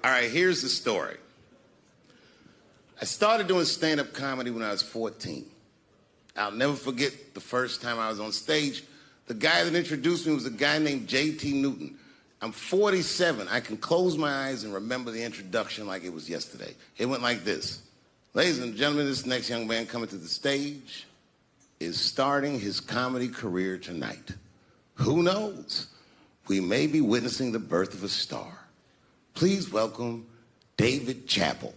All right, here's the story. I started doing stand-up comedy when I was 14. I'll never forget the first time I was on stage. The guy that introduced me was a guy named J.T. Newton. I'm 47. I can close my eyes and remember the introduction like it was yesterday. It went like this. Ladies and gentlemen, this next young man coming to the stage is starting his comedy career tonight. Who knows? We may be witnessing the birth of a star. Please welcome David Chappelle.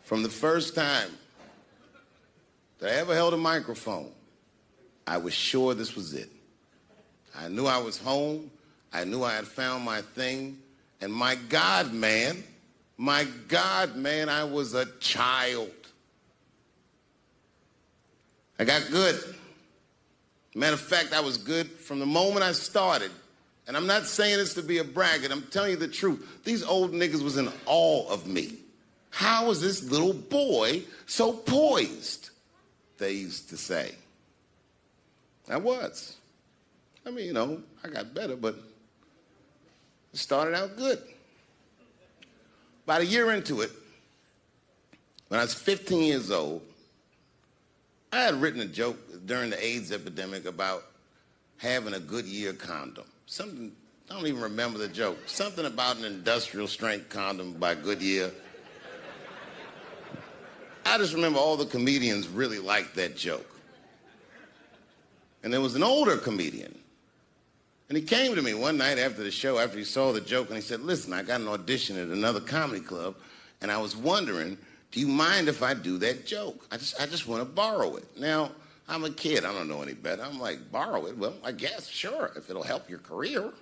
From the first time that I ever held a microphone, I was sure this was it. I knew I was home. I knew I had found my thing. And my God, man, I was a child. I got good. Matter of fact, I was good from the moment I started. And I'm not saying this to be a braggart. I'm telling you the truth. These old niggas was in awe of me. How is this little boy so poised? They used to say. I was. I mean, you know, I got better, but it started out good. About a year into it, when I was 15 years old, I had written a joke during the AIDS epidemic about having a Goodyear condom. Something, I don't even remember the joke. Something about an industrial strength condom by Goodyear. I just remember all the comedians really liked that joke. And there was an older comedian. And he came to me one night after the show, after he saw the joke, and he said, listen, I got an audition at another comedy club, and I was wondering, do you mind if I do that joke? I just want to borrow it. Now, I'm a kid. I don't know any better. I'm like, borrow it? Well, I guess, sure, if it'll help your career.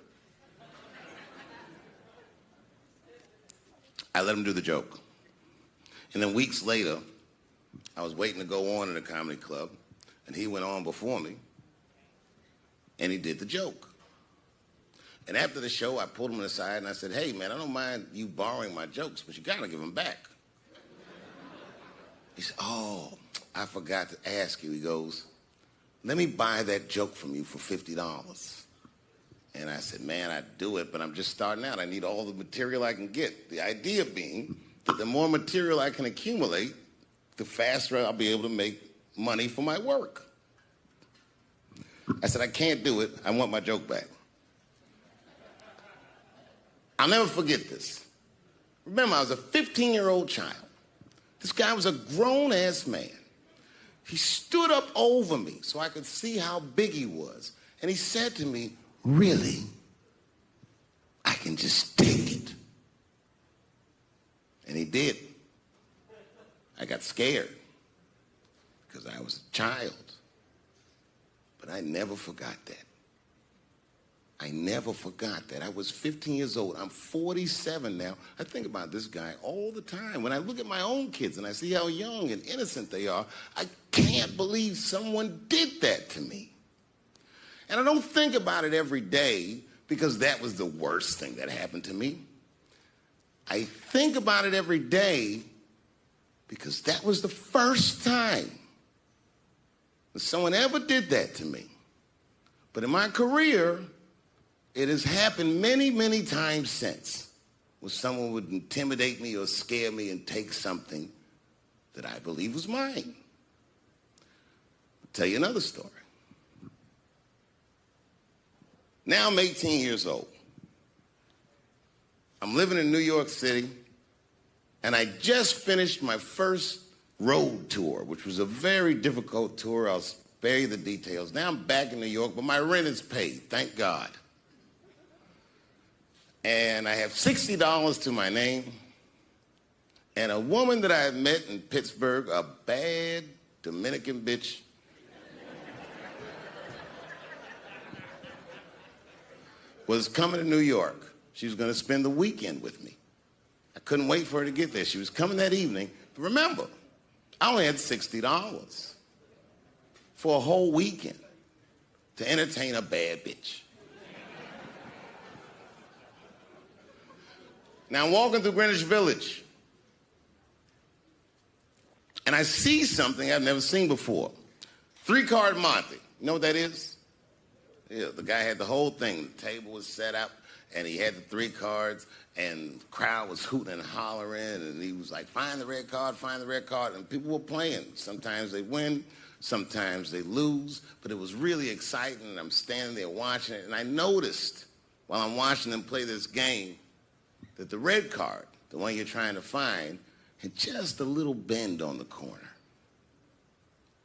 I let him do the joke. And then weeks later, I was waiting to go on in a comedy club, and he went on before me, and he did the joke. And after the show, I pulled him aside, and I said, hey, man, I don't mind you borrowing my jokes, but you got to give them back. He said, oh, I forgot to ask you. He goes, let me buy that joke from you for $50. And I said, man, I'd do it, but I'm just starting out. I need all the material I can get. The idea being that the more material I can accumulate, the faster I'll be able to make money for my work. I said, I can't do it. I want my joke back. I'll never forget this. Remember, I was a 15-year-old child. This guy was a grown-ass man. He stood up over me so I could see how big he was. And he said to me, really? I can just take it. And he did. I got scared because I was a child. But I never forgot that. I never forgot that. I was 15 years old. I'm 47 now. I think about this guy all the time. When I look at my own kids and I see how young and innocent they are, I can't believe someone did that to me. And I don't think about it every day because that was the worst thing that happened to me. I think about it every day because that was the first time that someone ever did that to me. But in my career, it has happened many, many times since where someone would intimidate me or scare me and take something that I believe was mine. I'll tell you another story. Now I'm 18 years old. I'm living in New York City, and I just finished my first road tour, which was a very difficult tour. I'll spare you the details. Now I'm back in New York, but my rent is paid, thank God. And I have $60 to my name, and a woman that I had met in Pittsburgh, a bad Dominican bitch, was coming to New York. She was going to spend the weekend with me. I couldn't wait for her to get there. She was coming that evening. But remember, I only had $60 for a whole weekend to entertain a bad bitch. Now I'm walking through Greenwich Village, and I see something I've never seen before. 3-card Monte. You know what that is? Yeah, the guy had the whole thing. The table was set up, and he had the 3 cards, and the crowd was hooting and hollering, and he was like, find the red card, find the red card, and people were playing. Sometimes they win, sometimes they lose, but it was really exciting, and I'm standing there watching it, and I noticed while I'm watching them play this game that the red card, the one you're trying to find, had just a little bend on the corner.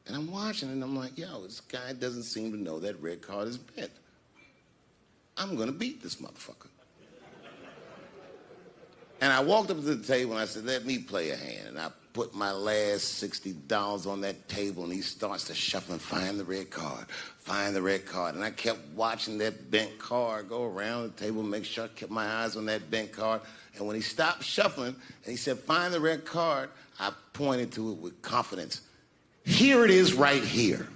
And I'm watching it, and I'm like, yo, this guy doesn't seem to know that red card is bent. I'm going to beat this motherfucker. And I walked up to the table, and I said, let me play a hand. And I put my last $60 on that table, and he starts to shuffle and find the red card, find the red card. And I kept watching that bent card go around the table, make sure I kept my eyes on that bent card. And when he stopped shuffling, and he said, find the red card, I pointed to it with confidence. Here it is right here.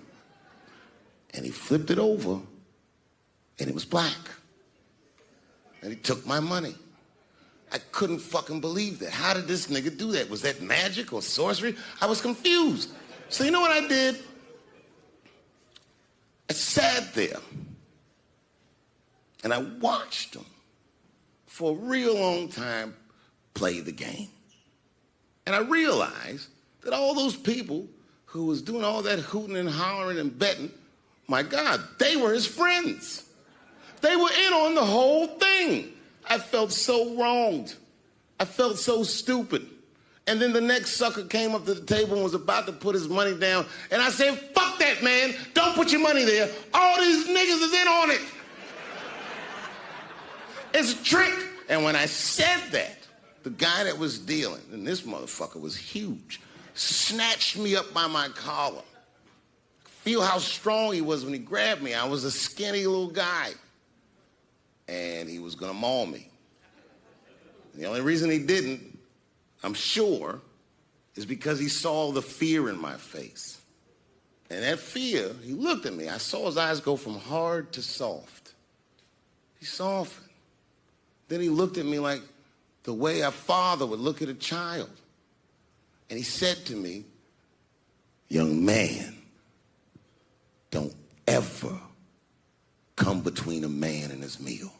And he flipped it over, and it was black. And he took my money. I couldn't fucking believe that. How did this nigga do that? Was that magic or sorcery? I was confused. So you know what I did? I sat there, and I watched him for a real long time play the game. And I realized that all those people who was doing all that hooting and hollering and betting, my God, they were his friends. They were in on the whole thing. I felt so wronged. I felt so stupid. And then the next sucker came up to the table and was about to put his money down. And I said, fuck that, man. Don't put your money there. All these niggas is in on it. It's a trick. And when I said that, the guy that was dealing, and this motherfucker was huge, snatched me up by my collar. Feel how strong he was when he grabbed me. I was a skinny little guy. And he was gonna maul me. The only reason he didn't, I'm sure, is because he saw the fear in my face. And that fear, he looked at me. I saw his eyes go from hard to soft. He softened. Then he looked at me like the way a father would look at a child. And he said to me, young man, don't ever come between a man and his meal.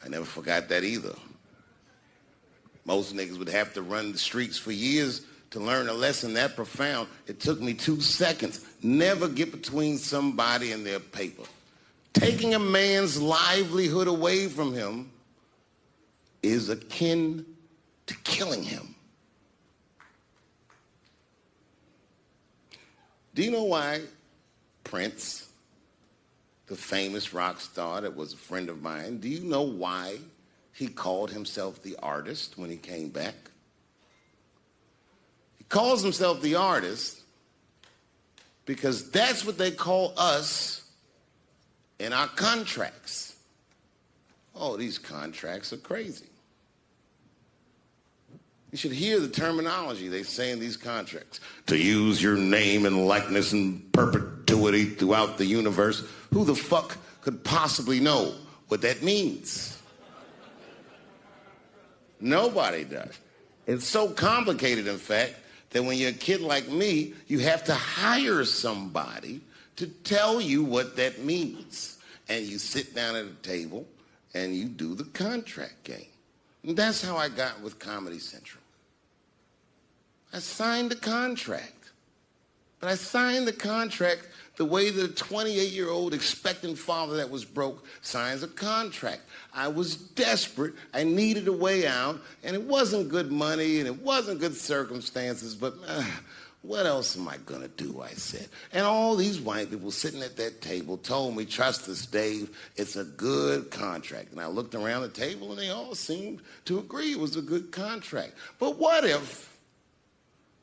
I never forgot that either. Most niggas would have to run the streets for years to learn a lesson that profound. It took me 2 seconds. Never get between somebody and their paper. Taking a man's livelihood away from him is akin to killing him. Do you know why Prince, the famous rock star that was a friend of mine, do you know why he called himself the artist when he came back? He calls himself the artist because that's what they call us in our contracts. Oh, these contracts are crazy. You should hear the terminology they say in these contracts. To use your name and likeness in perpetuity throughout the universe. Who the fuck could possibly know what that means? Nobody does. It's so complicated, in fact, that when you're a kid like me, you have to hire somebody to tell you what that means. And you sit down at a table and you do the contract game. And that's how I got with Comedy Central. I signed the contract. But I signed the contract the way that a 28-year-old expectant father that was broke signs a contract. I was desperate. I needed a way out. And it wasn't good money and it wasn't good circumstances. But what else am I going to do, I said. And all these white people sitting at that table told me, trust us, Dave, it's a good contract. And I looked around the table and they all seemed to agree it was a good contract. But what if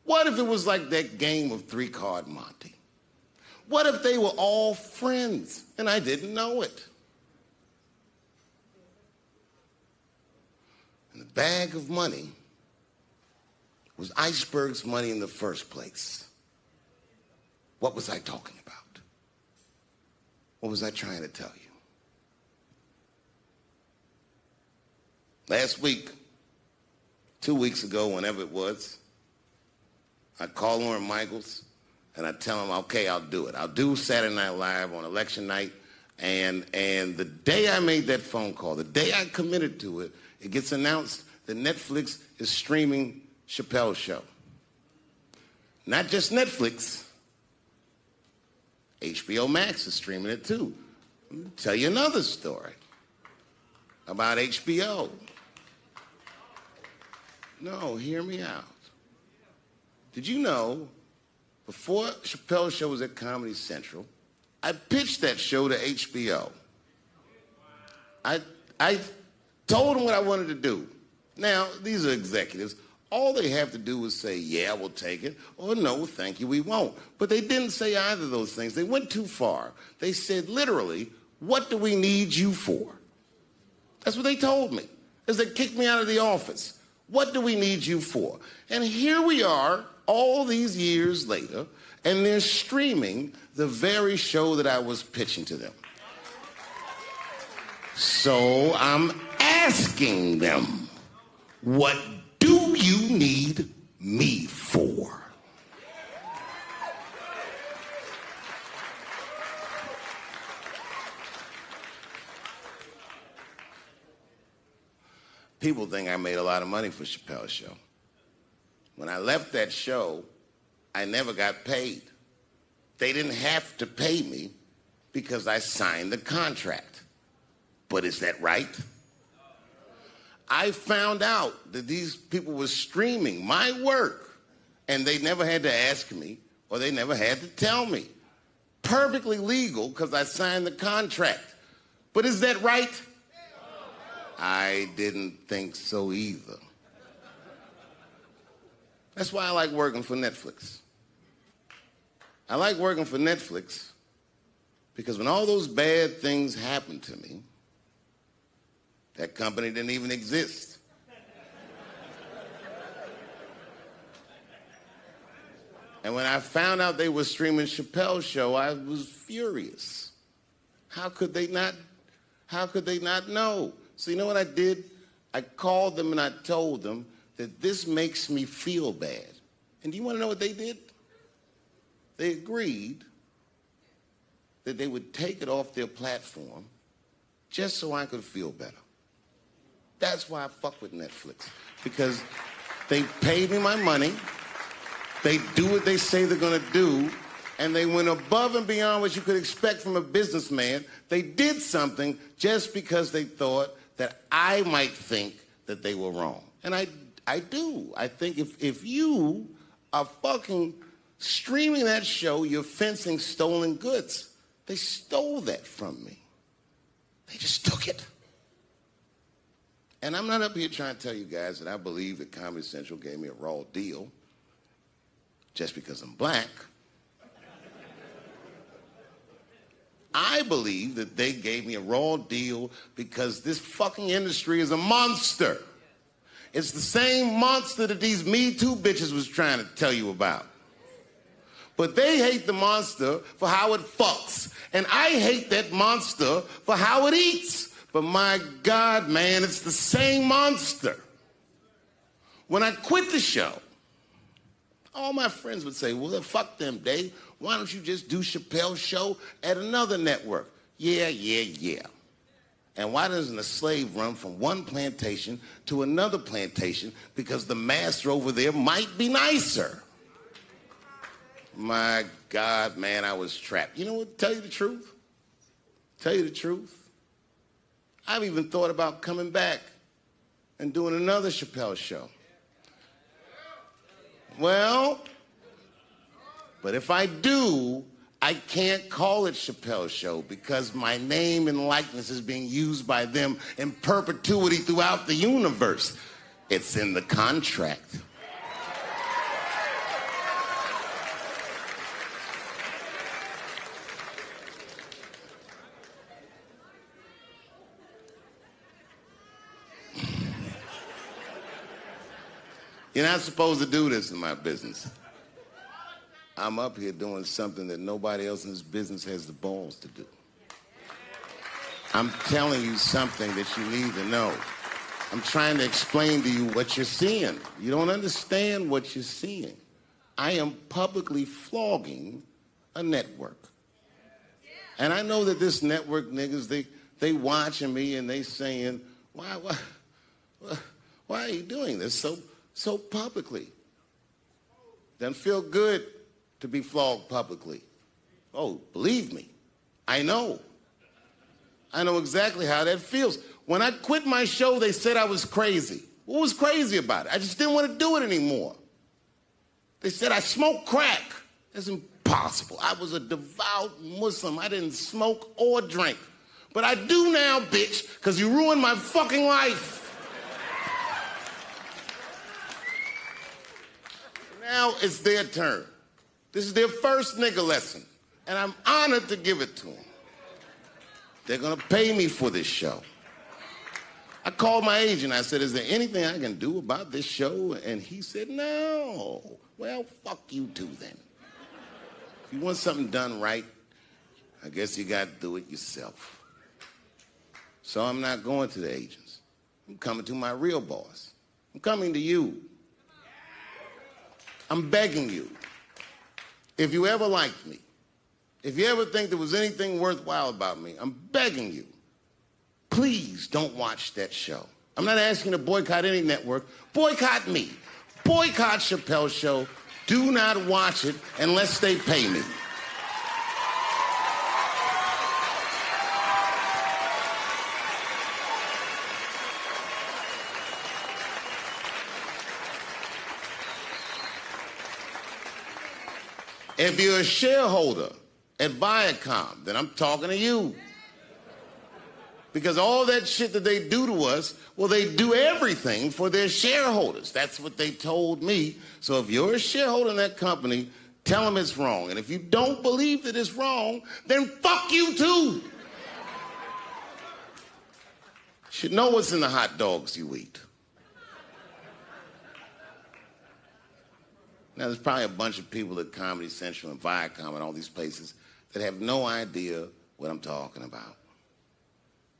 it was like that game of 3-Card Monte? What if they were all friends and I didn't know it? And the bag of money was Iceberg's money in the first place. What was I talking about? What was I trying to tell you? Last week, 2 weeks ago, whenever it was, I called Lauren Michaels. and I tell them, okay, I'll do it. I'll do Saturday Night Live on election night. And the day I made that phone call, the day I committed to it, it gets announced that Netflix is streaming Chappelle's show. Not just Netflix. HBO Max is streaming it too. Let me tell you another story about HBO. No, hear me out. Did you know, before Chappelle's show was at Comedy Central, I pitched that show to HBO. I told them what I wanted to do. Now, these are executives. All they have to do is say, yeah, we'll take it, or no, thank you, we won't. But they didn't say either of those things. They went too far. They said, literally, what do we need you for? That's what they told me, as they kicked me out of the office. What do we need you for? And here we are, all these years later, and they're streaming the very show that I was pitching to them. So I'm asking them, what do you need me for? People think I made a lot of money for Chappelle's show. When I left that show, I never got paid. They didn't have to pay me because I signed the contract. But is that right? I found out that these people were streaming my work, and they never had to ask me, or they never had to tell me. Perfectly legal because I signed the contract. But is that right? I didn't think so either. That's why I like working for Netflix. I like working for Netflix because when all those bad things happened to me, that company didn't even exist. And when I found out they were streaming Chappelle's show, I was furious. How could they not know? So you know what I did? I called them and I told them that this makes me feel bad. And do you want to know what they did? They agreed that they would take it off their platform just so I could feel better. That's why I fuck with Netflix. Because they paid me my money, they do what they say they're gonna do, and they went above and beyond what you could expect from a businessman. They did something just because they thought that I might think that they were wrong. And I do. I think if you are fucking streaming that show, you're fencing stolen goods. They stole that from me. They just took it. And I'm not up here trying to tell you guys that I believe that Comedy Central gave me a raw deal just because I'm black. I believe that they gave me a raw deal because this fucking industry is a monster. It's the same monster that these Me Too bitches was trying to tell you about. But they hate the monster for how it fucks. And I hate that monster for how it eats. But my God, man, it's the same monster. When I quit the show, all my friends would say, well, fuck them, Dave. Why don't you just do Chappelle's show at another network? Yeah. And why doesn't a slave run from one plantation to another plantation? Because the master over there might be nicer. My God, man, I was trapped. You know what? Tell you the truth. I've even thought about coming back and doing another Chappelle show. Well, but if I do, I can't call it Chappelle's show because my name and likeness is being used by them in perpetuity throughout the universe. It's in the contract. You're not supposed to do this in my business. I'm up here doing something that nobody else in this business has the balls to do. I'm telling you something that you need to know. I'm trying to explain to you what you're seeing. You don't understand what you're seeing. I am publicly flogging a network. And I know that this network niggas, they watching me and they saying, why are you doing this so publicly? Doesn't feel good to be flogged publicly. Oh, believe me, I know. I know exactly how that feels. When I quit my show, they said I was crazy. What was crazy about it? I just didn't want to do it anymore. They said I smoked crack. That's impossible. I was a devout Muslim. I didn't smoke or drink. But I do now, bitch, because you ruined my fucking life. Now it's their turn. This is their first nigga lesson, and I'm honored to give it to them. They're gonna pay me for this show. I called my agent. I said, is there anything I can do about this show? And he said, no. Well, fuck you too then. If you want something done right, I guess you gotta do it yourself. So I'm not going to the agents. I'm coming to my real boss. I'm coming to you. I'm begging you. If you ever liked me, if you ever think there was anything worthwhile about me, I'm begging you, please don't watch that show. I'm not asking you to boycott any network. Boycott me. Boycott Chappelle's show. Do not watch it unless they pay me. If you're a shareholder at Viacom, then I'm talking to you. Because all that shit that they do to us, well, they do everything for their shareholders. That's what they told me. So if you're a shareholder in that company, tell them it's wrong. And if you don't believe that it's wrong, then fuck you too. You should know what's in the hot dogs you eat. Now, there's probably a bunch of people at Comedy Central and Viacom and all these places that have no idea what I'm talking about.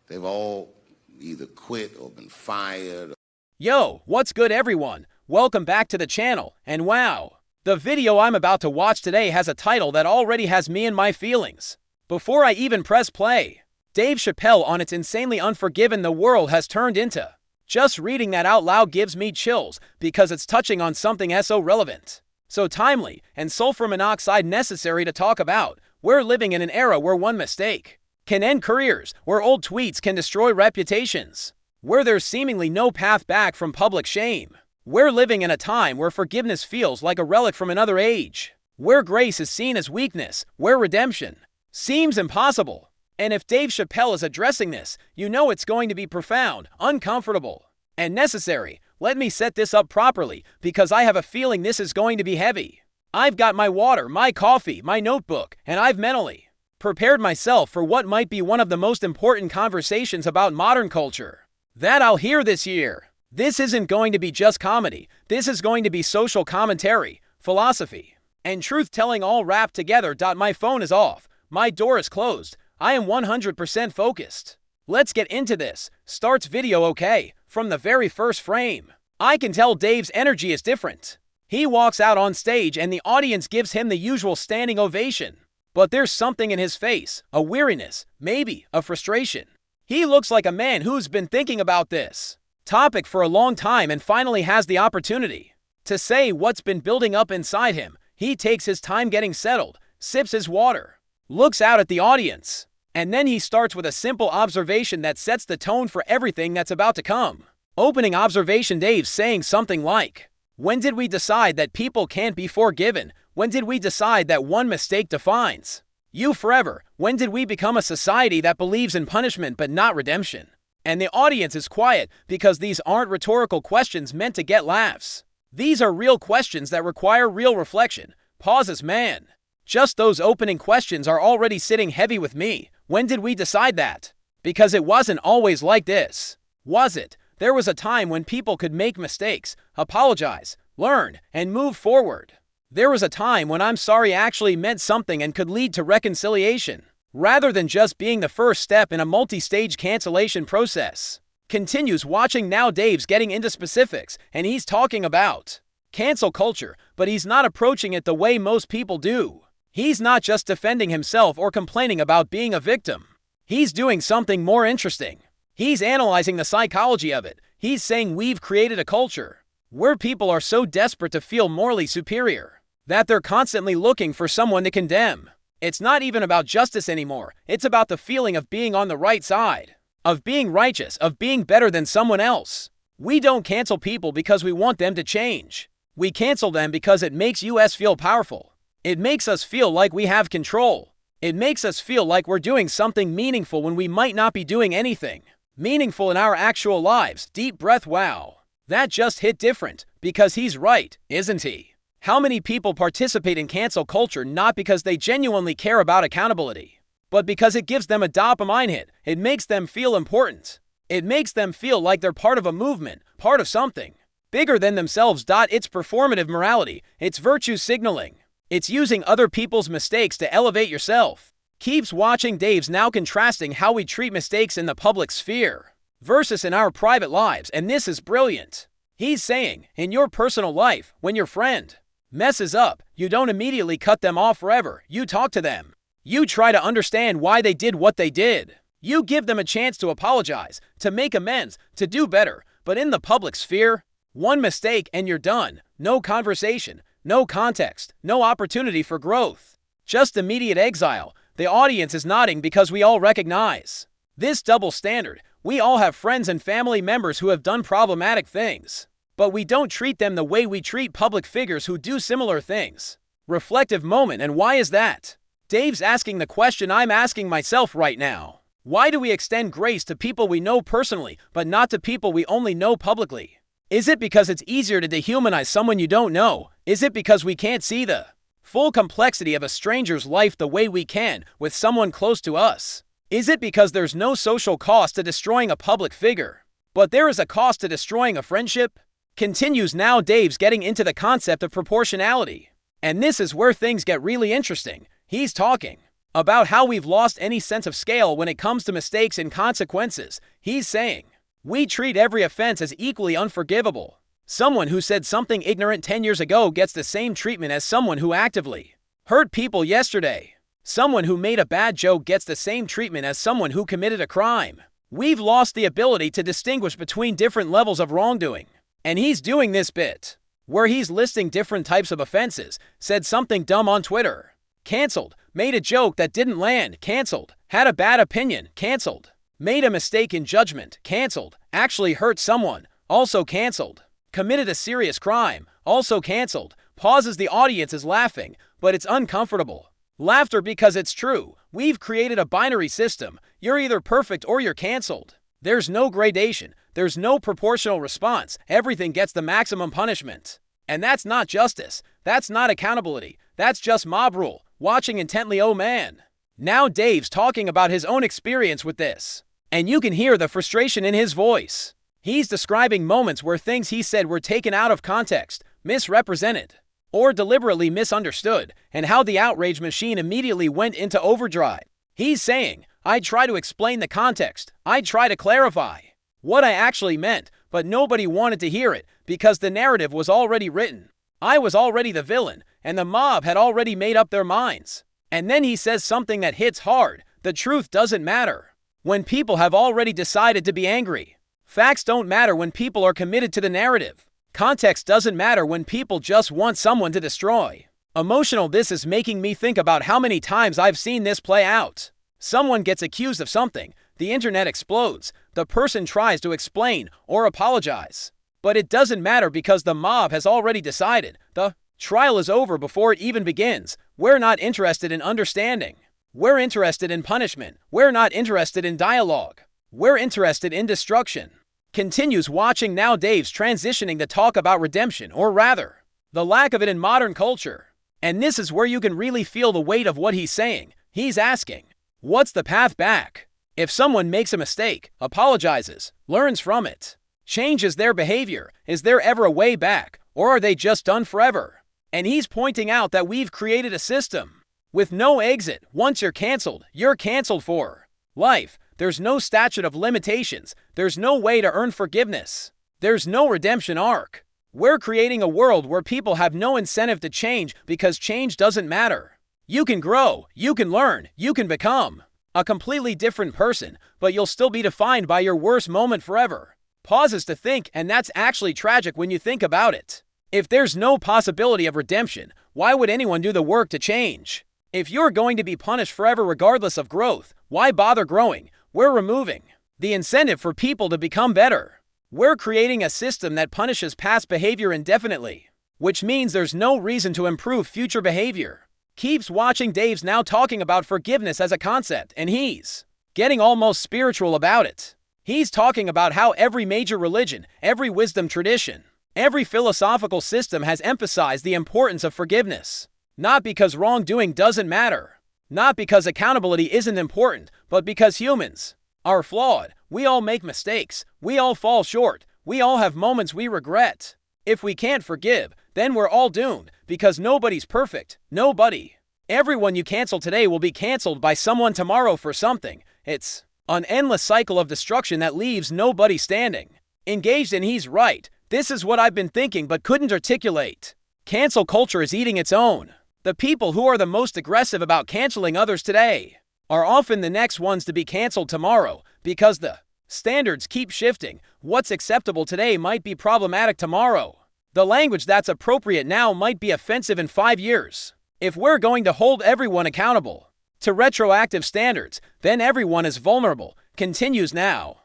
They've all either quit or been fired. Yo, what's good everyone? Welcome back to the channel, and wow, the video I'm about to watch today has a title that already has me in my feelings. Before I even press play, Dave Chappelle on It's Insanely Unforgiven the world has turned into. Just reading that out loud gives me chills because it's touching on something so relevant, so timely, and sulfur monoxide necessary to talk about. We're living in an era where one mistake can end careers, where old tweets can destroy reputations, where there's seemingly no path back from public shame. We're living in a time where forgiveness feels like a relic from another age, where grace is seen as weakness, where redemption seems impossible. And if Dave Chappelle is addressing this, you know it's going to be profound, uncomfortable, and necessary. Let me set this up properly, because I have a feeling this is going to be heavy. I've got my water, my coffee, my notebook, and I've mentally prepared myself for what might be one of the most important conversations about modern culture that I'll hear this year. This isn't going to be just comedy. This is going to be social commentary, philosophy, and truth-telling all wrapped together. My phone is off. My door is closed. I am 100% focused. Let's get into this. Starts video okay. From the very first frame, I can tell Dave's energy is different. He walks out on stage and the audience gives him the usual standing ovation. But there's something in his face, a weariness, maybe a frustration. He looks like a man who's been thinking about this topic for a long time and finally has the opportunity to say what's been building up inside him. He takes his time getting settled, sips his water, looks out at the audience, and then he starts with a simple observation that sets the tone for everything that's about to come. Opening observation: Dave's saying something like, "When did we decide that people can't be forgiven? When did we decide that one mistake defines you forever? When did we become a society that believes in punishment but not redemption?" And the audience is quiet because these aren't rhetorical questions meant to get laughs. These are real questions that require real reflection. Pauses, man. Just those opening questions are already sitting heavy with me. When did we decide that? Because it wasn't always like this, was it? There was a time when people could make mistakes, apologize, learn, and move forward. There was a time when "I'm sorry" actually meant something and could lead to reconciliation, rather than just being the first step in a multi-stage cancellation process. Continues watching now. Dave's getting into specifics, and he's talking about cancel culture, but he's not approaching it the way most people do. He's not just defending himself or complaining about being a victim. He's doing something more interesting. He's analyzing the psychology of it. He's saying we've created a culture where people are so desperate to feel morally superior that they're constantly looking for someone to condemn. It's not even about justice anymore. It's about the feeling of being on the right side, of being righteous, of being better than someone else. We don't cancel people because we want them to change. We cancel them because it makes us feel powerful. It makes us feel like we have control. It makes us feel like we're doing something meaningful when we might not be doing anything meaningful in our actual lives. Deep breath. Wow. That just hit different, because he's right, isn't he? How many people participate in cancel culture not because they genuinely care about accountability, but because it gives them a dopamine hit? It makes them feel important. It makes them feel like they're part of a movement, part of something bigger than themselves. It's performative morality. It's virtue signaling. It's using other people's mistakes to elevate yourself. Keeps watching. Dave's now contrasting how we treat mistakes in the public sphere versus in our private lives, and this is brilliant. He's saying, in your personal life, when your friend messes up, you don't immediately cut them off forever. You talk to them. You try to understand why they did what they did. You give them a chance to apologize, to make amends, to do better. But in the public sphere, one mistake and you're done. No conversation, no context, no opportunity for growth. Just immediate exile. The audience is nodding because we all recognize this double standard. We all have friends and family members who have done problematic things, but we don't treat them the way we treat public figures who do similar things. Reflective moment. And why is that? Dave's asking the question I'm asking myself right now. Why do we extend grace to people we know personally, but not to people we only know publicly? Is it because it's easier to dehumanize someone you don't know? Is it because we can't see the full complexity of a stranger's life the way we can with someone close to us? Is it because there's no social cost to destroying a public figure, but there is a cost to destroying a friendship? Continues. Now Dave's getting into the concept of proportionality. And this is where things get really interesting. He's talking about how we've lost any sense of scale when it comes to mistakes and consequences. He's saying we treat every offense as equally unforgivable. Someone who said something ignorant 10 years ago gets the same treatment as someone who actively hurt people yesterday. Someone who made a bad joke gets the same treatment as someone who committed a crime. We've lost the ability to distinguish between different levels of wrongdoing. And he's doing this bit where he's listing different types of offenses. Said something dumb on Twitter, canceled. Made a joke that didn't land, canceled. Had a bad opinion, canceled. Made a mistake in judgment, canceled. Actually hurt someone, also canceled. Committed a serious crime, also canceled. Pauses. The audience is laughing, but it's uncomfortable. Laughter because it's true. We've created a binary system. You're either perfect or you're canceled. There's no gradation. There's no proportional response. Everything gets the maximum punishment. And that's not justice. That's not accountability. That's just mob rule. Watching intently. Oh man. Now Dave's talking about his own experience with this. And you can hear the frustration in his voice. He's describing moments where things he said were taken out of context, misrepresented, or deliberately misunderstood, and how the outrage machine immediately went into overdrive. He's saying, I try to explain the context. I try to clarify what I actually meant, but nobody wanted to hear it because the narrative was already written. I was already the villain, and the mob had already made up their minds. And then he says something that hits hard. The truth doesn't matter when people have already decided to be angry. Facts don't matter when people are committed to the narrative. Context doesn't matter when people just want someone to destroy. Emotional. This is making me think about how many times I've seen this play out. Someone gets accused of something. The internet explodes. The person tries to explain or apologize. But it doesn't matter because the mob has already decided. The trial is over before it even begins. We're not interested in understanding. We're interested in punishment. We're not interested in dialogue. We're interested in destruction. Continues. Watching. Now Dave's transitioning to talk about redemption, or rather, the lack of it in modern culture. And this is where you can really feel the weight of what he's saying. He's asking, what's the path back? If someone makes a mistake, apologizes, learns from it, changes their behavior, is there ever a way back, or are they just done forever? And he's pointing out that we've created a system with no exit. Once you're canceled for life. There's no statute of limitations. There's no way to earn forgiveness. There's no redemption arc. We're creating a world where people have no incentive to change because change doesn't matter. You can grow, you can learn, you can become a completely different person, but you'll still be defined by your worst moment forever. Pauses to think, and that's actually tragic when you think about it. If there's no possibility of redemption, why would anyone do the work to change? If you're going to be punished forever regardless of growth, why bother growing? We're removing the incentive for people to become better. We're creating a system that punishes past behavior indefinitely, which means there's no reason to improve future behavior. Keeps watching. Dave's now talking about forgiveness as a concept, and he's getting almost spiritual about it. He's talking about how every major religion, every wisdom tradition, every philosophical system has emphasized the importance of forgiveness. Not because wrongdoing doesn't matter, not because accountability isn't important, but because humans are flawed. We all make mistakes. We all fall short. We all have moments we regret. If we can't forgive, then we're all doomed, because nobody's perfect. Nobody. Everyone you cancel today will be canceled by someone tomorrow for something. It's an endless cycle of destruction that leaves nobody standing. Engaged, and he's right. This is what I've been thinking but couldn't articulate. Cancel culture is eating its own. The people who are the most aggressive about canceling others today are often the next ones to be canceled tomorrow, because the standards keep shifting. What's acceptable today might be problematic tomorrow. The language that's appropriate now might be offensive in 5 years. If we're going to hold everyone accountable to retroactive standards, then everyone is vulnerable. Continues now.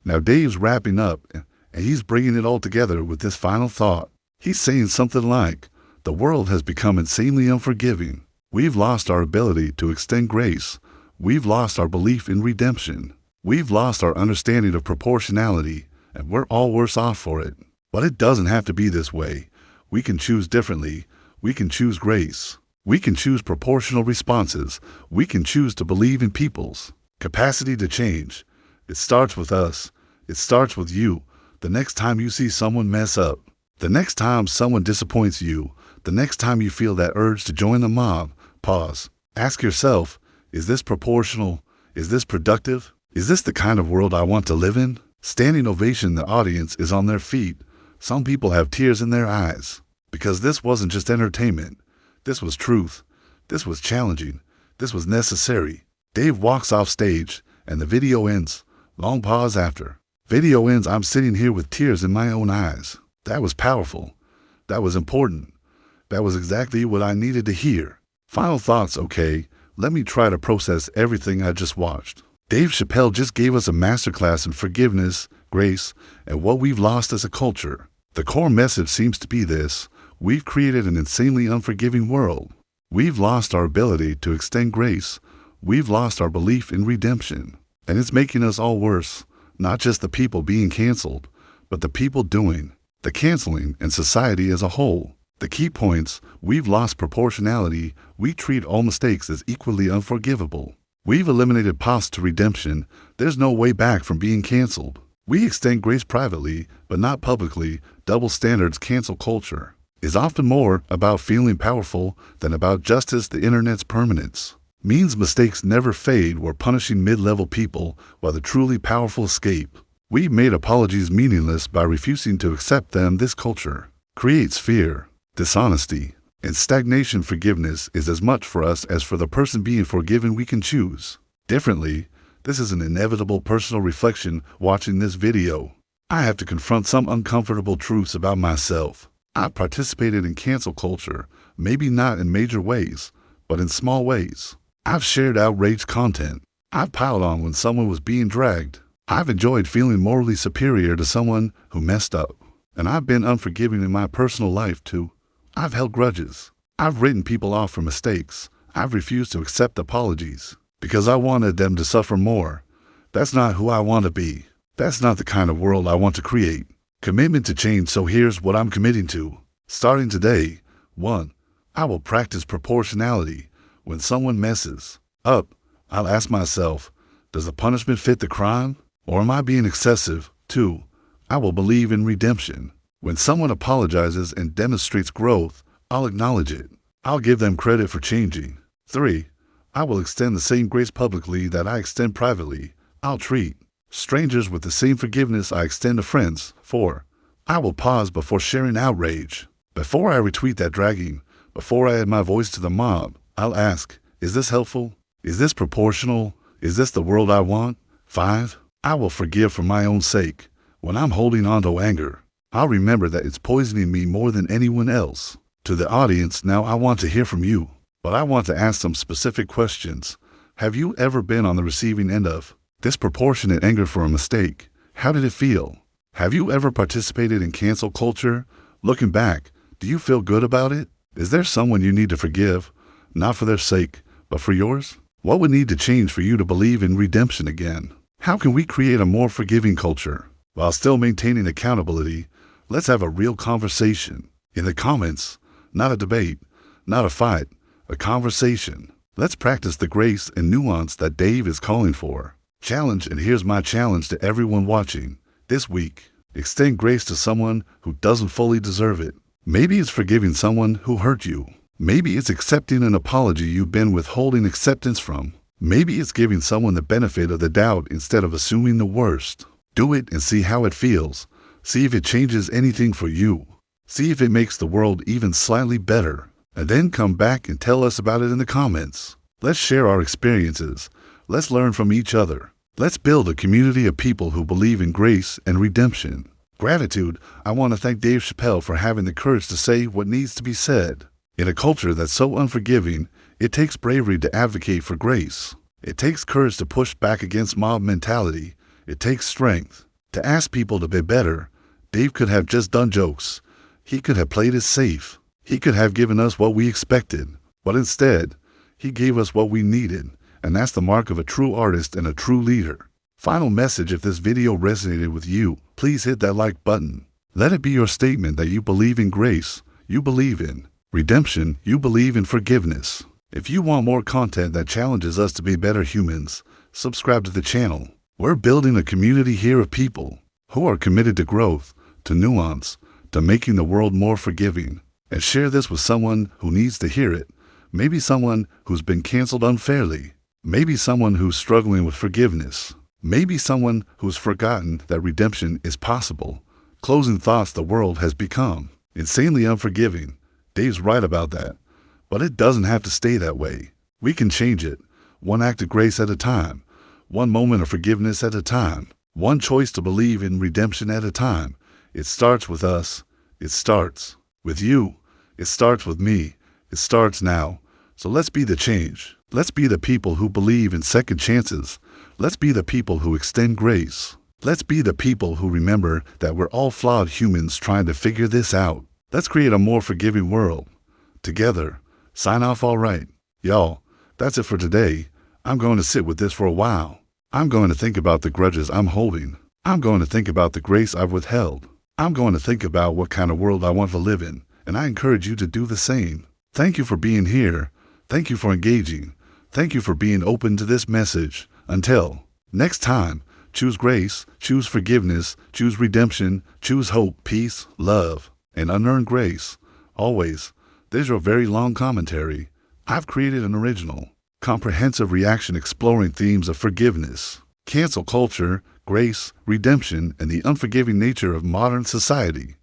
Now Dave's wrapping up, and he's bringing it all together with this final thought. He's saying something like, the world has become insanely unforgiving. We've lost our ability to extend grace. We've lost our belief in redemption. We've lost our understanding of proportionality, and we're all worse off for it. But it doesn't have to be this way. We can choose differently. We can choose grace. We can choose proportional responses. We can choose to believe in people's capacity to change. It starts with us. It starts with you. The next time you see someone mess up, the next time someone disappoints you, the next time you feel that urge to join the mob, pause. Ask yourself, is this proportional? Is this productive? Is this the kind of world I want to live in? Standing ovation, the audience is on their feet. Some people have tears in their eyes. Because this wasn't just entertainment. This was truth. This was challenging. This was necessary. Dave walks off stage, and the video ends. Long pause after. Video ends. I'm sitting here with tears in my own eyes. That was powerful. That was important. That was exactly what I needed to hear. Final thoughts. Okay, let me try to process everything I just watched. Dave Chappelle just gave us a masterclass in forgiveness, grace, and what we've lost as a culture. The core message seems to be this: we've created an insanely unforgiving world. We've lost our ability to extend grace. We've lost our belief in redemption. And it's making us all worse, not just the people being canceled, but the people doing the canceling and society as a whole. The key points: we've lost proportionality. We treat all mistakes as equally unforgivable. We've eliminated paths to redemption. There's no way back from being canceled. We extend grace privately, but not publicly. Double standards. Cancel culture is often more about feeling powerful than about justice. The internet's permanence means mistakes never fade. We're punishing mid-level people while the truly powerful escape. We've made apologies meaningless by refusing to accept them. This culture creates fear, dishonesty, and stagnation. Forgiveness is as much for us as for the person being forgiven. We can choose differently. This is an inevitable personal reflection. Watching this video, I have to confront some uncomfortable truths about myself. I've participated in cancel culture, maybe not in major ways, but in small ways. I've shared outraged content. I've piled on when someone was being dragged. I've enjoyed feeling morally superior to someone who messed up. And I've been unforgiving in my personal life too. I've held grudges. I've written people off for mistakes. I've refused to accept apologies because I wanted them to suffer more. That's not who I want to be. That's not the kind of world I want to create. Commitment to change. So here's what I'm committing to. Starting today, 1. I will practice proportionality. When someone messes up, I'll ask myself, does the punishment fit the crime? Or am I being excessive? 2. I will believe in redemption. When someone apologizes and demonstrates growth, I'll acknowledge it. I'll give them credit for changing. 3. I will extend the same grace publicly that I extend privately. I'll treat strangers with the same forgiveness I extend to friends. 4. I will pause before sharing outrage. Before I retweet that dragging, before I add my voice to the mob, I'll ask, is this helpful? Is this proportional? Is this the world I want? 5. I will forgive for my own sake. When I'm holding on to anger, I'll remember that it's poisoning me more than anyone else. To the audience, now I want to hear from you, but I want to ask some specific questions. Have you ever been on the receiving end of disproportionate anger for a mistake? How did it feel? Have you ever participated in cancel culture? Looking back, do you feel good about it? Is there someone you need to forgive, not for their sake, but for yours? What would need to change for you to believe in redemption again? How can we create a more forgiving culture while still maintaining accountability? Let's have a real conversation. In the comments, not a debate, not a fight, a conversation. Let's practice the grace and nuance that Dave is calling for. Challenge, and here's my challenge to everyone watching. This week, extend grace to someone who doesn't fully deserve it. Maybe it's forgiving someone who hurt you. Maybe it's accepting an apology you've been withholding acceptance from. Maybe it's giving someone the benefit of the doubt instead of assuming the worst. Do it and see how it feels. See if it changes anything for you. See if it makes the world even slightly better. And then come back and tell us about it in the comments. Let's share our experiences. Let's learn from each other. Let's build a community of people who believe in grace and redemption. Gratitude. I want to thank Dave Chappelle for having the courage to say what needs to be said. In a culture that's so unforgiving, it takes bravery to advocate for grace. It takes courage to push back against mob mentality. It takes strength to ask people to be better. Dave could have just done jokes. He could have played it safe. He could have given us what we expected. But instead, he gave us what we needed. And that's the mark of a true artist and a true leader. Final message: if this video resonated with you, please hit that like button. Let it be your statement that you believe in grace, you believe in redemption, you believe in forgiveness. If you want more content that challenges us to be better humans, subscribe to the channel. We're building a community here of people who are committed to growth, to nuance, to making the world more forgiving. And share this with someone who needs to hear it. Maybe someone who's been canceled unfairly. Maybe someone who's struggling with forgiveness. Maybe someone who's forgotten that redemption is possible. Closing thoughts: the world has become insanely unforgiving. Dave's right about that. But it doesn't have to stay that way. We can change it, one act of grace at a time, one moment of forgiveness at a time, one choice to believe in redemption at a time. It starts with us. It starts with you. It starts with me. It starts now. So let's be the change. Let's be the people who believe in second chances. Let's be the people who extend grace. Let's be the people who remember that we're all flawed humans trying to figure this out. Let's create a more forgiving world. Together. Sign off. All right. Y'all, that's it for today. I'm going to sit with this for a while. I'm going to think about the grudges I'm holding. I'm going to think about the grace I've withheld. I'm going to think about what kind of world I want to live in, and I encourage you to do the same. Thank you for being here. Thank you for engaging. Thank you for being open to this message. Until next time, choose grace, choose forgiveness, choose redemption, choose hope, peace, love, and unearned grace. Always. There's your very long commentary. I've created an original, comprehensive reaction exploring themes of forgiveness, cancel culture, grace, redemption, and the unforgiving nature of modern society.